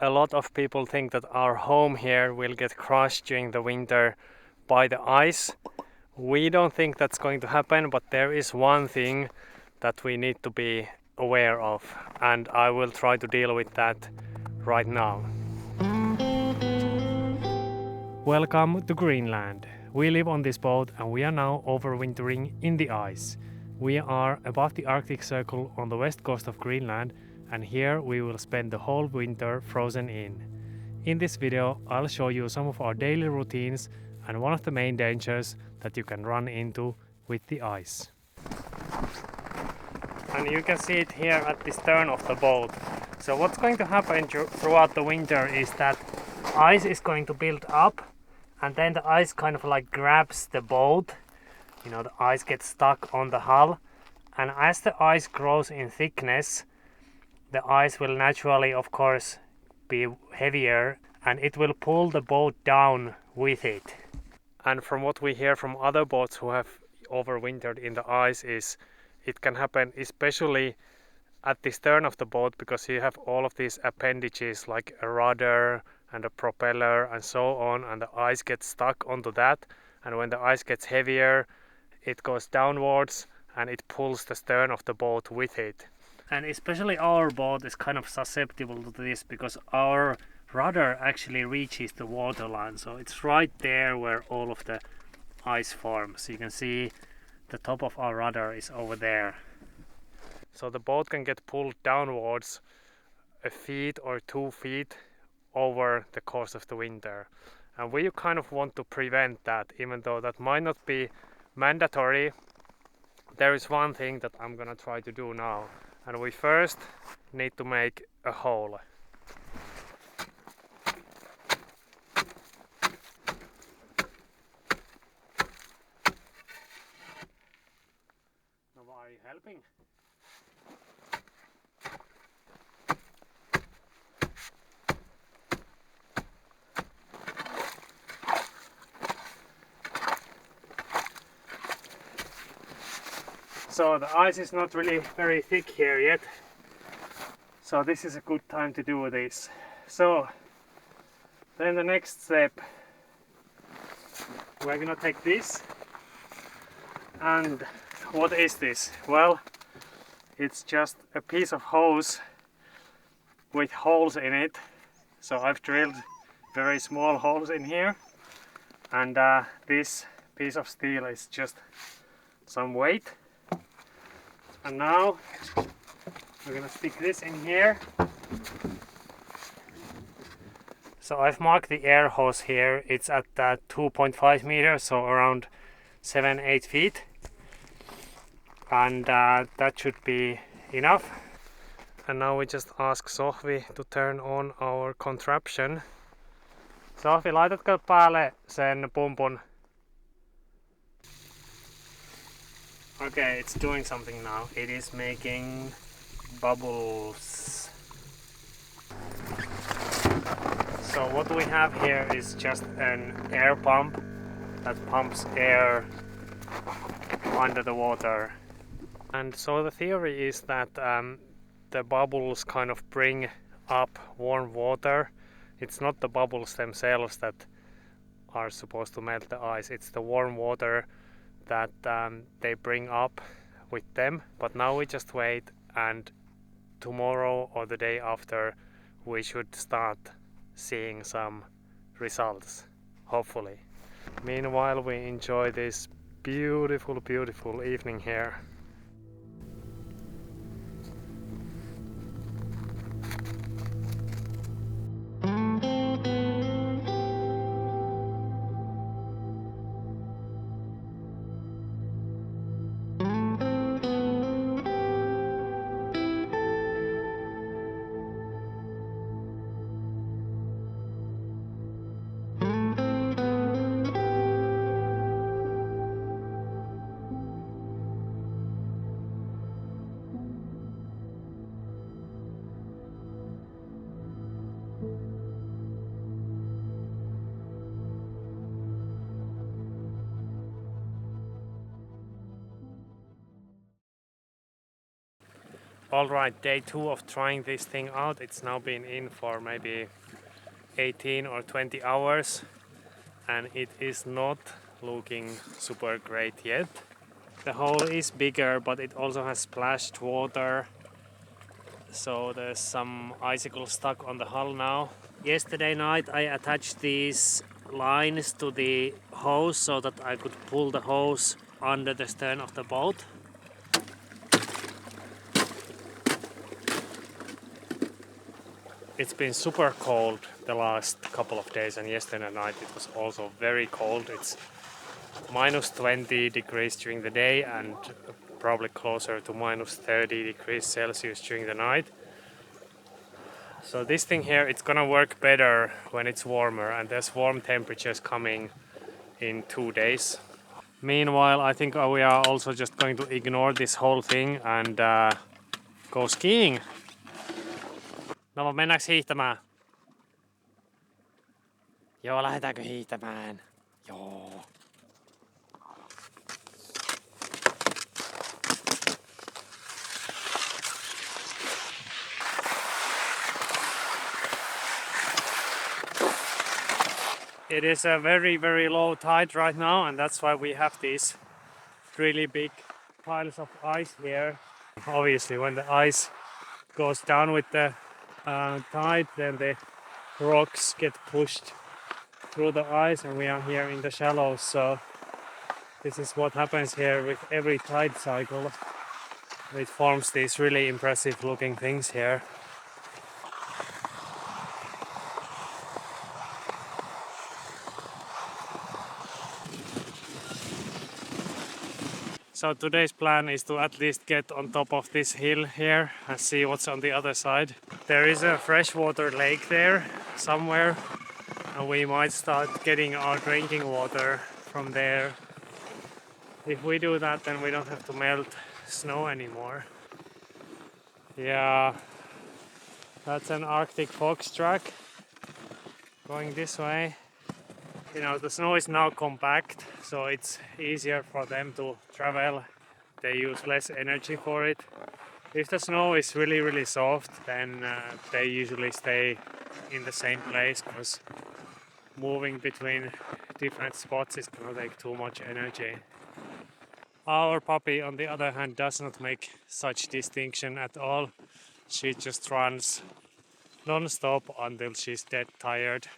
A lot of people think that our home here will get crushed during the winter by the ice. We don't think that's going to happen, but there is one thing that we need to be aware of, and I will try to deal with that right now. Welcome to Greenland. We live on this boat and we are now overwintering in the ice. We are above the Arctic Circle on the west coast of Greenland, and here we will spend the whole winter frozen in. In this video I'll show you some of our daily routines and one of the main dangers that you can run into with the ice. And you can see it here at the stern of the boat. So what's going to happen throughout the winter is that ice is going to build up, and then the ice kind of like grabs the boat. You know, the ice gets stuck on the hull, and as the ice grows in thickness, the ice will naturally, of course, be heavier, and it will pull the boat down with it. And from what we hear from other boats who have overwintered in the ice is it can happen especially at the stern of the boat, because you have all of these appendages like a rudder and a propeller and so on, and the ice gets stuck onto that, and when the ice gets heavier it goes downwards and it pulls the stern of the boat with it. And especially our boat is kind of susceptible to this because our rudder actually reaches the waterline, so it's right there where all of the ice forms. You can see the top of our rudder is over there. So the boat can get pulled downwards a feet or 2 feet over the course of the winter, and we kind of want to prevent that. Even though that might not be mandatory, there is one thing that I'm gonna try to do now, and we first need to make a hole. Now, are you helping? So the ice is not really very thick here yet, so this is a good time to do this. So then the next step, we're gonna take this, and what is this? Well, it's just a piece of hose with holes in it. So I've drilled very small holes in here, and this piece of steel is just some weight. And now we're gonna stick this in here. So I've marked the air hose here. It's at 2.5 meters, so around 7-8 feet, and that should be enough. And now we just ask Sohvi to turn on our contraption. Sohvi, laitatko päälle sen pumpun? Okay, it's doing something now. It is making bubbles. So what we have here is just an air pump that pumps air under the water. And so the theory is that the bubbles kind of bring up warm water. It's not the bubbles themselves that are supposed to melt the ice, it's the warm water that they bring up with them. But now we just wait, and tomorrow or the day after we should start seeing some results, hopefully. Meanwhile, we enjoy this beautiful evening here. Alright, day 2 of trying this thing out. It's now been in for maybe 18 or 20 hours and it is not looking super great yet. The hole is bigger, but it also has splashed water, so there's some icicles stuck on the hull now. Yesterday night I attached these lines to the hose so that I could pull the hose under the stern of the boat. It's been super cold the last couple of days, and yesterday night it was also very cold. It's minus 20 degrees during the day and probably closer to minus 30 degrees Celsius during the night. So this thing here, it's gonna work better when it's warmer, and there's warm temperatures coming in 2 days. Meanwhile, I think we are also just going to ignore this whole thing and go skiing. No, mennäänkö hiihtämään? Joo, lähdetäänkö hiihtämään? Joo. It is a very low tide right now, and that's why we have these really big piles of ice here. Obviously, when the ice goes down with the tide, then the rocks get pushed through the ice, and we are here in the shallows. So this is what happens here with every tide cycle. It forms these really impressive looking things here. So today's plan is to at least get on top of this hill here and see what's on the other side. There is a freshwater lake there somewhere, and we might start getting our drinking water from there. If we do that, then we don't have to melt snow anymore. Yeah, that's an Arctic fox track going this way. You know, the snow is now compact, so it's easier for them to travel. They use less energy for it. If the snow is really soft, then they usually stay in the same place, because moving between different spots is gonna take too much energy. Our puppy, on the other hand, does not make such distinction at all. She just runs non-stop until she's dead tired.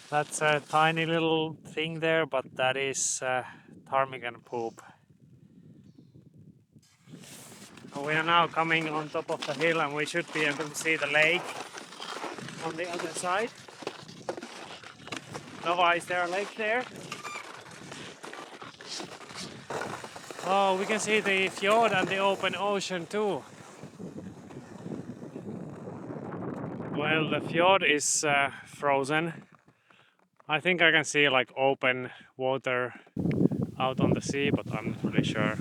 That's a tiny little thing there, but that is ptarmigan poop. We are now coming on top of the hill, and we should be able to see the lake on the other side. Nova, is there a lake there? Oh, we can see the fjord and the open ocean too. Well, the fjord is frozen. I think I can see like open water out on the sea, but I'm not really sure.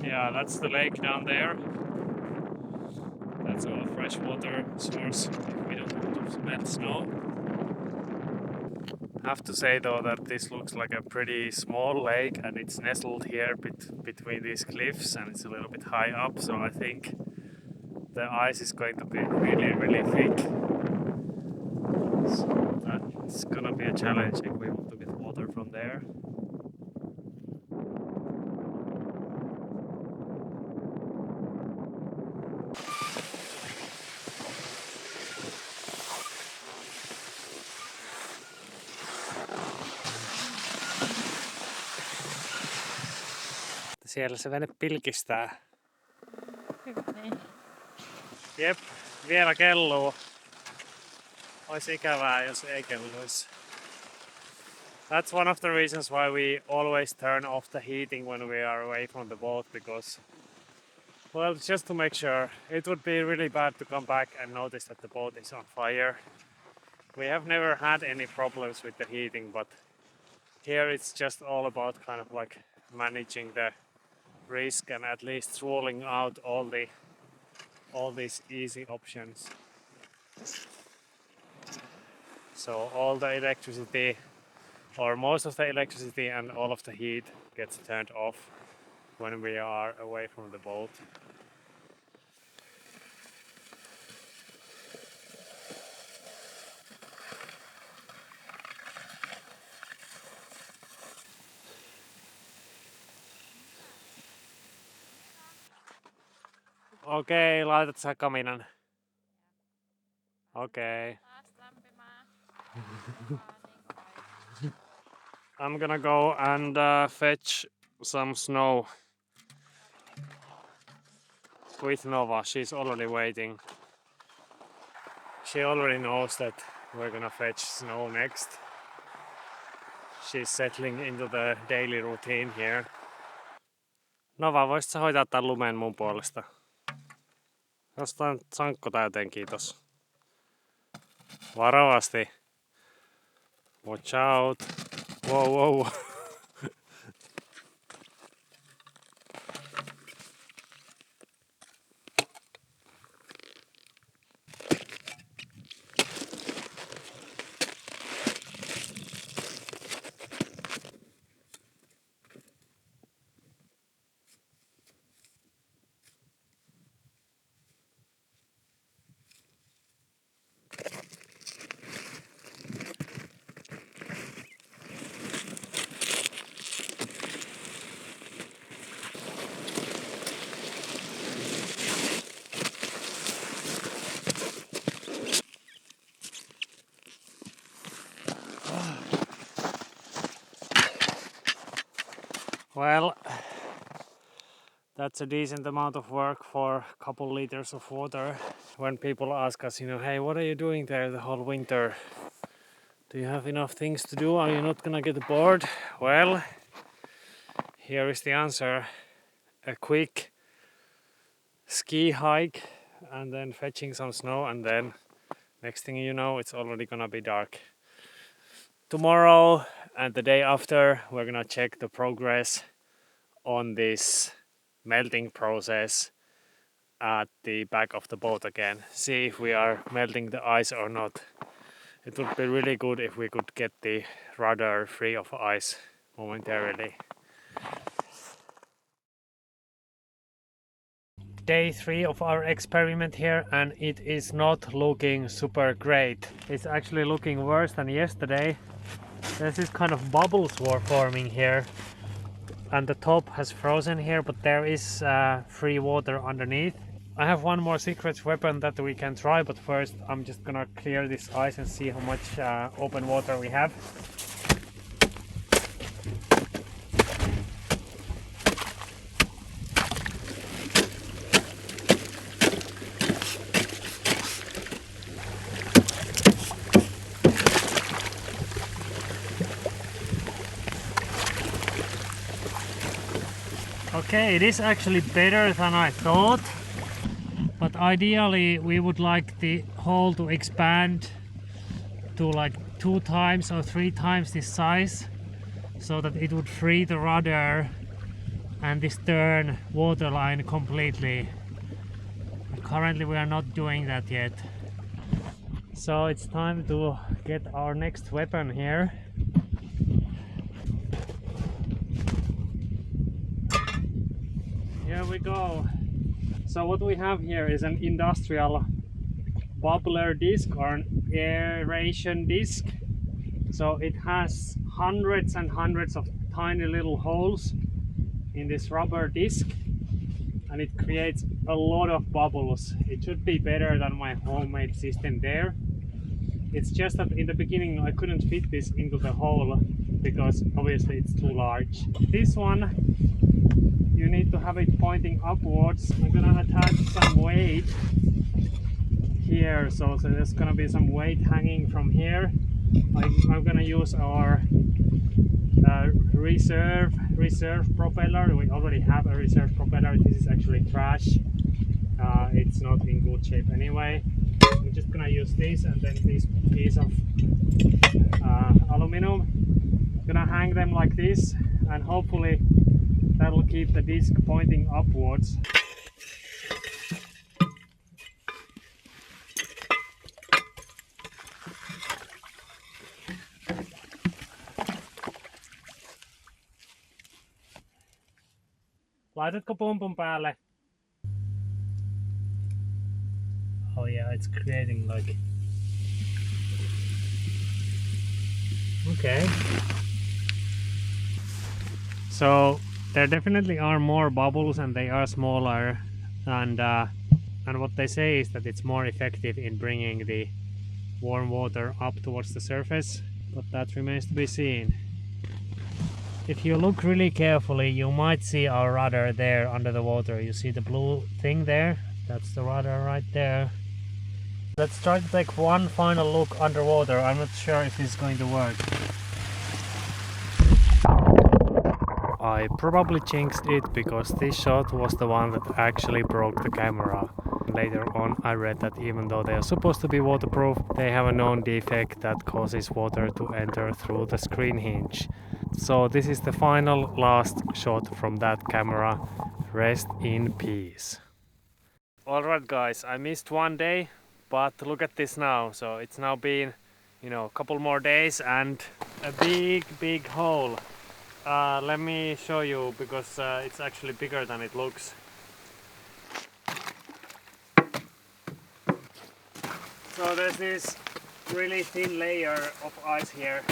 Yeah, that's the lake down there. That's our freshwater source if we don't want to melt snow. I have to say though that this looks like a pretty small lake, and it's nestled here between these cliffs, and it's a little bit high up, so I think the ice is going to be really thick. So that's gonna be a challenge if we want to get water from there. Siellä se vene pilkistää. Jep, vielä kelluu. Olisi ikävää, jos ei kelluisi. That's one of the reasons why we always turn off the heating when we are away from the boat, because, well, just to make sure. It would be really bad to come back and notice that the boat is on fire. We have never had any problems with the heating, but Here it's just all about kind of like managing the risk and at least ruling out all these easy options. So all the electricity, or most of the electricity and all of the heat, gets turned off when we are away from the boat. Okei, laitat sä kaminan. Okei. I'm gonna go and fetch some snow with Nova. She's already waiting. She already knows that we're gonna fetch snow next. She's settling into the daily routine here. Nova, voisit sä hoitaa tän lumen mun puolesta? Jostain sankko täyteen, kiitos. Varovasti. Watch out. Wow, wow. Well, that's a decent amount of work for a couple liters of water. When people ask us, hey, what are you doing there the whole winter? Do you have enough things to do? Are you not gonna get bored? Well, here is the answer. A quick ski hike and then fetching some snow, and then next thing you know, it's already gonna be dark. Tomorrow and the day after, we're gonna check the progress on this melting process at the back of the boat again. See if we are melting the ice or not. It would be really good if we could get the rudder free of ice momentarily. Day 3 of our experiment here, and it is not looking super great. It's actually looking worse than yesterday. There's this kind of bubbles were forming here, and the top has frozen here, but there is free water underneath. I have one more secret weapon that we can try, but first I'm just gonna clear this ice and see how much open water we have. Okay, it is actually better than I thought, but ideally we would like the hole to expand to like 2 times or 3 times this size, so that it would free the rudder and the stern waterline completely. Currently we are not doing that yet. So it's time to get our next weapon here. Here we go. So what we have here is an industrial bubbler disc or an aeration disc. So it has hundreds and hundreds of tiny little holes in this rubber disc, and it creates a lot of bubbles. It should be better than my homemade system there. It's just that in the beginning I couldn't fit this into the hole because obviously it's too large. This one, you need to have it pointing upwards. I'm gonna attach some weight here, so there's gonna be some weight hanging from here. I'm gonna use our reserve propeller. We already have a reserve propeller. This is actually trash. It's not in good shape anyway. I'm just gonna use this and then this piece of aluminum. Gonna hang them like this, and hopefully that'll keep the disc pointing upwards. Laitatko pumpun päälle? Oh yeah, it's creating like... Okay. So there definitely are more bubbles and they are smaller, and what they say is that it's more effective in bringing the warm water up towards the surface, but that remains to be seen. If you look really carefully, you might see our rudder there under the water. You see the blue thing there? That's the rudder right there. Let's try to take one final look underwater. I'm not sure if it's going to work. I probably jinxed it because this shot was the one that actually broke the camera. Later on I read that even though they are supposed to be waterproof, they have a known defect that causes water to enter through the screen hinge. So this is the final last shot from that camera. Rest in peace. Alright guys, I missed one day, but look at this now. So it's now been, a couple more days and a big hole. Let me show you, because it's actually bigger than it looks. So there's this really thin layer of ice here.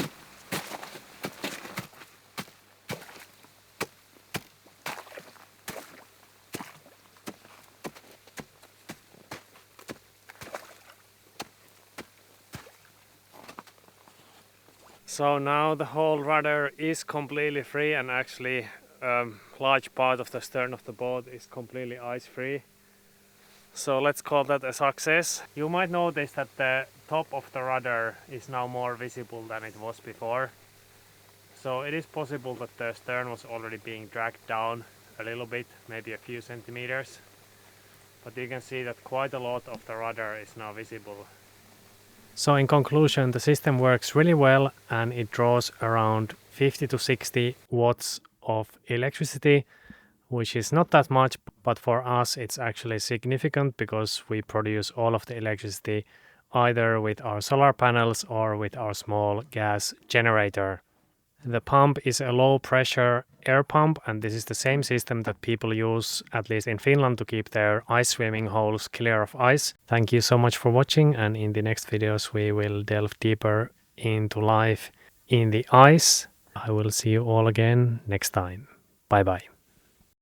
So now the whole rudder is completely free, and actually large part of the stern of the boat is completely ice free. So let's call that a success. You might notice that the top of the rudder is now more visible than it was before. So it is possible that the stern was already being dragged down a little bit, maybe a few centimeters. But you can see that quite a lot of the rudder is now visible. So in conclusion, the system works really well and it draws around 50 to 60 watts of electricity, which is not that much, but for us it's actually significant because we produce all of the electricity either with our solar panels or with our small gas generator. The pump is a low pressure air pump, and this is the same system that people use, at least in Finland, to keep their ice swimming holes clear of ice. Thank you so much for watching, and in the next videos we will delve deeper into life in the ice. I will see you all again next time. Bye bye.